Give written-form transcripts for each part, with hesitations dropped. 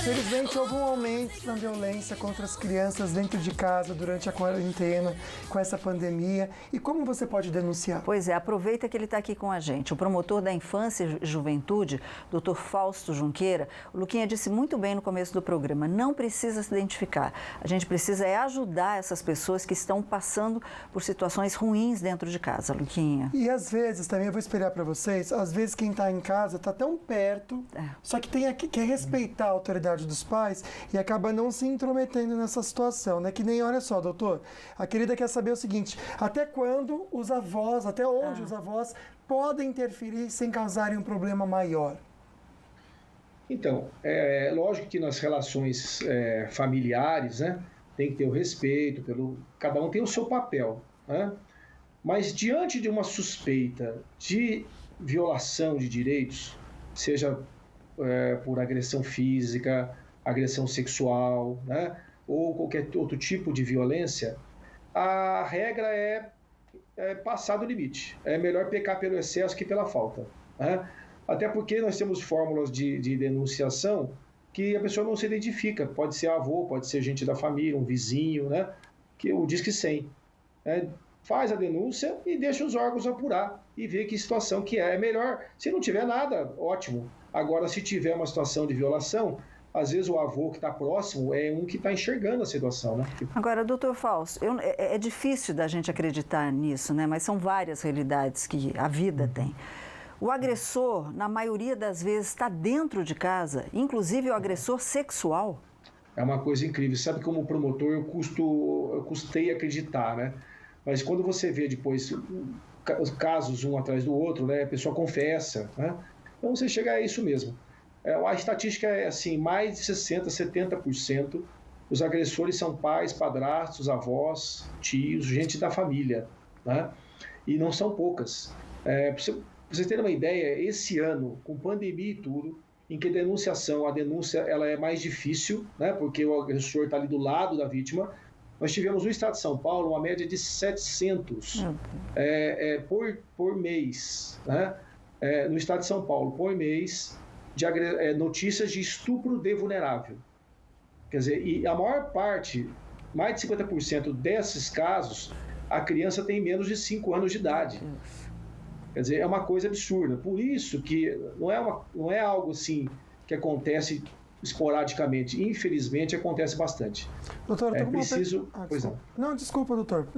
Infelizmente, houve um aumento na violência contra as crianças dentro de casa durante a quarentena, com essa pandemia. E como você pode denunciar? Pois é, aproveita que ele está aqui com a gente. O promotor da Infância e Juventude, Dr. Fausto Junqueira, o Luquinha disse muito bem no começo do programa, não precisa se identificar. A gente precisa ajudar essas pessoas que estão passando por situações ruins dentro de casa, Luquinha. E às vezes, também eu vou espelhar para vocês, às vezes quem está em casa está tão perto, só que quer respeitar a autoridade dos pais e acaba não se intrometendo nessa situação, né? Que nem, olha só, doutor, a querida quer saber o seguinte, até quando os avós, até onde os avós podem interferir sem causarem um problema maior? Então, é lógico que nas relações familiares, né, tem que ter o respeito, cada um tem o seu papel, né? Mas diante de uma suspeita de violação de direitos, seja por agressão física, agressão sexual, né, ou qualquer outro tipo de violência, a regra é passar do limite. É melhor pecar pelo excesso que pela falta, né? Até porque nós temos fórmulas de denunciação que a pessoa não se identifica. Pode ser avô, pode ser gente da família, um vizinho, né? Que o Disque 100. Faz a denúncia e deixa os órgãos apurar e ver que situação que é. É melhor, se não tiver nada, ótimo. Agora, se tiver uma situação de violação, às vezes o avô que está próximo é um que está enxergando a situação, né? Agora, doutor Fausto, é difícil da gente acreditar nisso, né? Mas são várias realidades que a vida tem. O agressor, na maioria das vezes, está dentro de casa, inclusive o agressor sexual. É uma coisa incrível. Sabe, como promotor, eu custei acreditar, né? Mas quando você vê depois os casos um atrás do outro, né? A pessoa confessa, né? Então você chega a isso mesmo. A estatística é assim, mais de 60%, 70% os agressores são pais, padrastos, avós, tios, gente da família, né? E não são poucas. Para vocês terem uma ideia, esse ano, com pandemia e tudo, em que a denúncia ela é mais difícil, né? Porque o agressor está ali do lado da vítima. Nós tivemos no estado de São Paulo uma média de 700 por mês, né? No estado de São Paulo, por mês, de notícias de estupro de vulnerável. Quer dizer, e a maior parte, mais de 50% desses casos, a criança tem menos de 5 anos de idade. Quer dizer, é uma coisa absurda. Por isso que não é algo assim que acontece esporadicamente. Infelizmente, acontece bastante. Doutor, eu tô preciso... Pois não. Não, desculpa, doutor.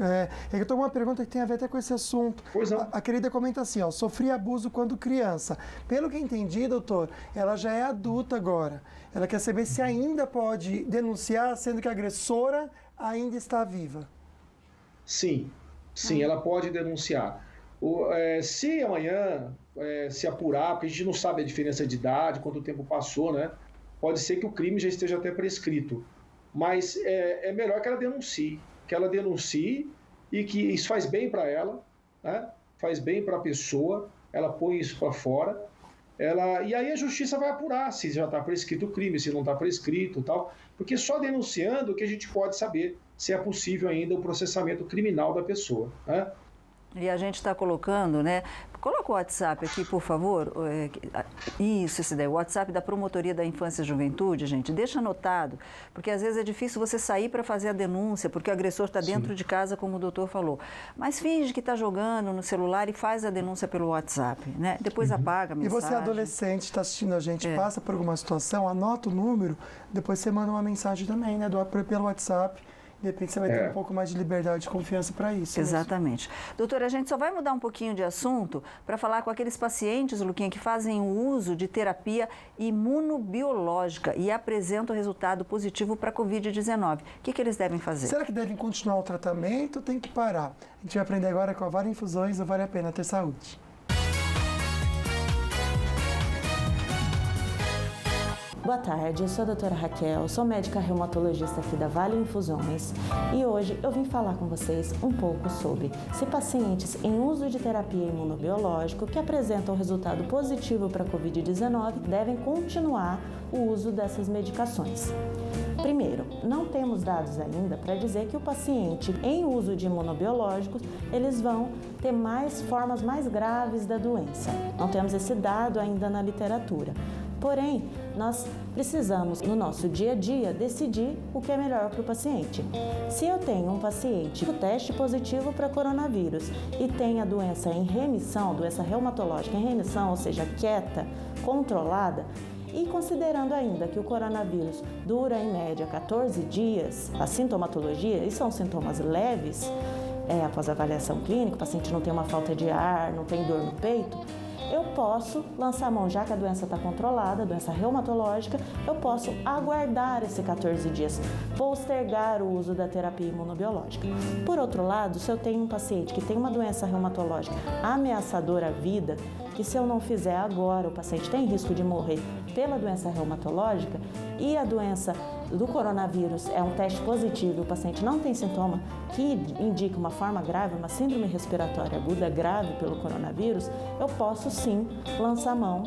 Eu estou com uma pergunta que tem a ver até com esse assunto. Pois não. A querida comenta assim, ó, sofri abuso quando criança. Pelo que entendi, doutor, ela já é adulta agora. Ela quer saber se ainda pode denunciar, sendo que a agressora ainda está viva. Sim, ela pode denunciar. Se amanhã se apurar, porque a gente não sabe a diferença de idade, quanto tempo passou, né? Pode ser que o crime já esteja até prescrito. Mas é melhor que ela denuncie e que isso faz bem para ela, né? Faz bem para a pessoa, ela põe isso para fora, e aí a justiça vai apurar se já está prescrito o crime, se não está prescrito e tal, porque só denunciando que a gente pode saber se é possível ainda o processamento criminal da pessoa, né? E a gente está colocando, né? Coloca o WhatsApp aqui, por favor. Isso, esse daí, o WhatsApp da Promotoria da Infância e Juventude, gente. Deixa anotado, porque às vezes é difícil você sair para fazer a denúncia, porque o agressor está dentro de casa, como o doutor falou. Mas finge que está jogando no celular e faz a denúncia pelo WhatsApp, né? Depois apaga a mensagem. E você, adolescente, está assistindo a gente, passa por alguma situação, anota o número, depois você manda uma mensagem também, né? Pelo WhatsApp. De repente você vai ter um pouco mais de liberdade e confiança para isso. Exatamente. Doutora, a gente só vai mudar um pouquinho de assunto para falar com aqueles pacientes, Luquinha, que fazem o uso de terapia imunobiológica e apresentam resultado positivo para a Covid-19. O que eles devem fazer? Será que devem continuar o tratamento ou tem que parar? A gente vai aprender agora com a Vale Infusões, Vale a Pena Ter Saúde. Boa tarde, eu sou a doutora Raquel, sou médica reumatologista aqui da Vale Infusões e hoje eu vim falar com vocês um pouco sobre se pacientes em uso de terapia imunobiológica que apresentam resultado positivo para a Covid-19 devem continuar o uso dessas medicações. Primeiro, não temos dados ainda para dizer que o paciente em uso de imunobiológicos, eles vão ter formas mais graves da doença. Não temos esse dado ainda na literatura. Porém, nós precisamos, no nosso dia a dia, decidir o que é melhor para o paciente. Se eu tenho um paciente com teste positivo para coronavírus e tem a doença em remissão, doença reumatológica em remissão, ou seja, quieta, controlada, e considerando ainda que o coronavírus dura em média 14 dias, a sintomatologia, e são sintomas leves, após a avaliação clínica, o paciente não tem uma falta de ar, não tem dor no peito, eu posso lançar a mão, já que a doença está controlada, a doença reumatológica, eu posso aguardar esses 14 dias, postergar o uso da terapia imunobiológica. Por outro lado, se eu tenho um paciente que tem uma doença reumatológica ameaçadora à vida, que se eu não fizer agora, o paciente tem risco de morrer pela doença reumatológica e a doença do coronavírus é um teste positivo e o paciente não tem sintoma que indica uma forma grave, uma síndrome respiratória aguda grave pelo coronavírus, eu posso sim lançar a mão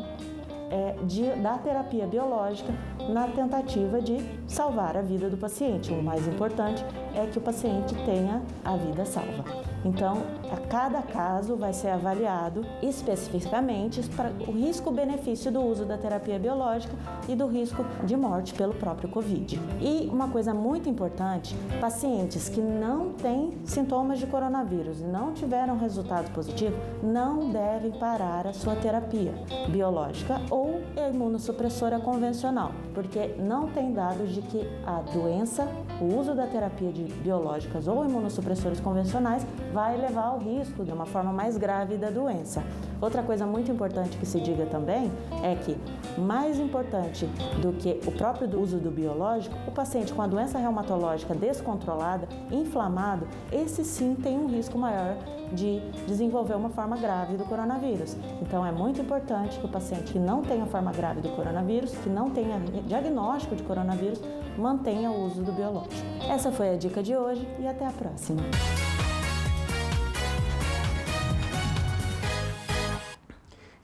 da terapia biológica na tentativa de salvar a vida do paciente. O mais importante é que o paciente tenha a vida salva. Então, a cada caso vai ser avaliado especificamente para o risco-benefício do uso da terapia biológica e do risco de morte pelo próprio Covid. E uma coisa muito importante, pacientes que não têm sintomas de coronavírus e não tiveram resultado positivo, não devem parar a sua terapia biológica ou a imunossupressora convencional, porque não tem dados de que a doença, o uso da terapia de biológicas ou imunossupressores convencionais vai levar ao risco de uma forma mais grave da doença. Outra coisa muito importante que se diga também é que, mais importante do que o próprio uso do biológico, o paciente com a doença reumatológica descontrolada, inflamado, esse sim tem um risco maior de desenvolver uma forma grave do coronavírus. Então é muito importante que o paciente que não tenha forma grave do coronavírus, que não tenha diagnóstico de coronavírus, mantenha o uso do biológico. Essa foi a dica de hoje e até a próxima.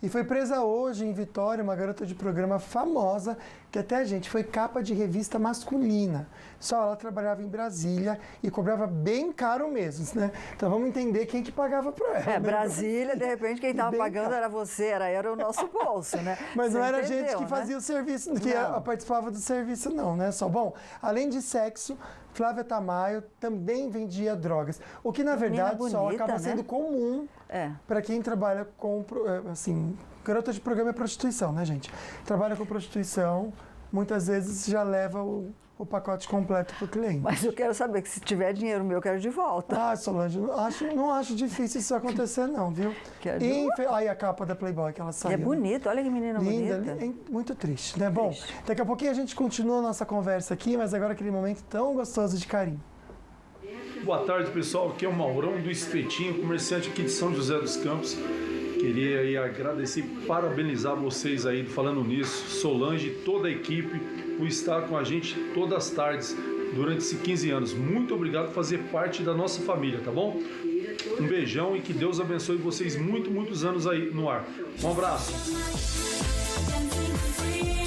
E foi presa hoje em Vitória uma garota de programa famosa, que até, gente, foi capa de revista masculina. Só ela trabalhava em Brasília e cobrava bem caro mesmo, né? Então vamos entender quem que pagava para ela. Né? Brasília, de repente, quem estava pagando caro. era você, era o nosso bolso, né? Mas você não era entendeu, gente que fazia o serviço, que participava do serviço, não, né? Só, bom, além de sexo, Flávia Tamayo também vendia drogas. O que, na verdade, bonita, só acaba né? sendo comum para quem trabalha com, assim, garota de programa é prostituição, né, gente? Trabalha com prostituição, muitas vezes já leva o pacote completo para o cliente. Mas eu quero saber que se tiver dinheiro meu, eu quero de volta. Ah, Solange, não acho difícil isso acontecer, não, viu? Aí a capa da Playboy que ela saiu. É bonito, olha que menina linda, bonita. muito triste, né? Bom, daqui a pouquinho a gente continua a nossa conversa aqui, mas agora aquele momento tão gostoso de carinho. Boa tarde, pessoal. Aqui é o Maurão do Espetinho, comerciante aqui de São José dos Campos. Queria aí agradecer e parabenizar vocês aí do Falando Nisso, Solange e toda a equipe por estar com a gente todas as tardes durante esses 15 anos. Muito obrigado por fazer parte da nossa família, tá bom? Um beijão e que Deus abençoe vocês muitos anos aí no ar. Um abraço.